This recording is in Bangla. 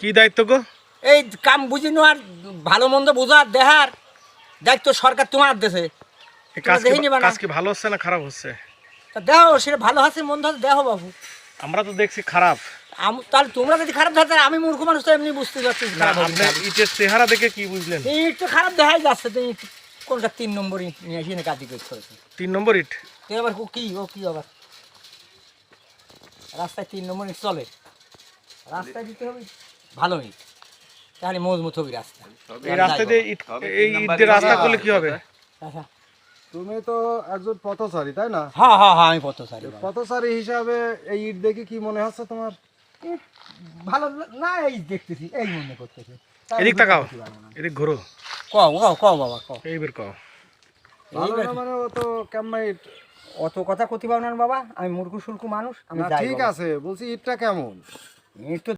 কি দায়িত্ব গো? এই কাম বুঝি নেওয়ার, ভালো মন্দ বোঝার দেহার দায়িত্ব সরকার তোমার দেশে। কাজ কি ভালো হচ্ছে না খারাপ হচ্ছে? তা দেখো সেটা ভালো আছে মন্দ আছে দেখো বাবু। আমরা তো দেখছি খারাপ। তাহলে তোমরা যদি খারাপ থাকে তাহলে আমি মূর্খ মানুষ তো এমনি বুঝতে পারছি খারাপ হবে। আপনি ইটের চেহারা দেখে কি বুঝলেন? ইট তো খারাপ দেখাই যাচ্ছে, তুমি কোনটা 3 নম্বর ইট নিয়ে এসে কাটি করেছে। 3 নম্বর ইট? তো এবার কি আবার রাস্তায় 3 নম্বর ইট চলে? রাস্তায় দিতে হবে ভালো ইট, তাহলে মজবুত হবে রাস্তা। এই রাস্তা দিয়ে এই ইট দিয়ে রাস্তা করলে কি হবে? আচ্ছা তুমি তো একজন পথচারী তাই না? হ্যাঁ আমি পথচারী। পথচারী হিসাবে এই ইট দেখে কি মনে হচ্ছে তোমার? ভালো না এই দেখতেছি এই মনে করতেছি। এদিক তাকাও, এদিক ঘোরো। কও বাবা কও। এইবার কও। ভালো না মানে ও তো কেমন ইট? অত কথা কতি পাও না বাবা, আমি মূর্খ শুল্কু মানুষ, আমি না, যাই ঠিক বাবা। আছে, বলছি ইটটা কেমন? ইট তো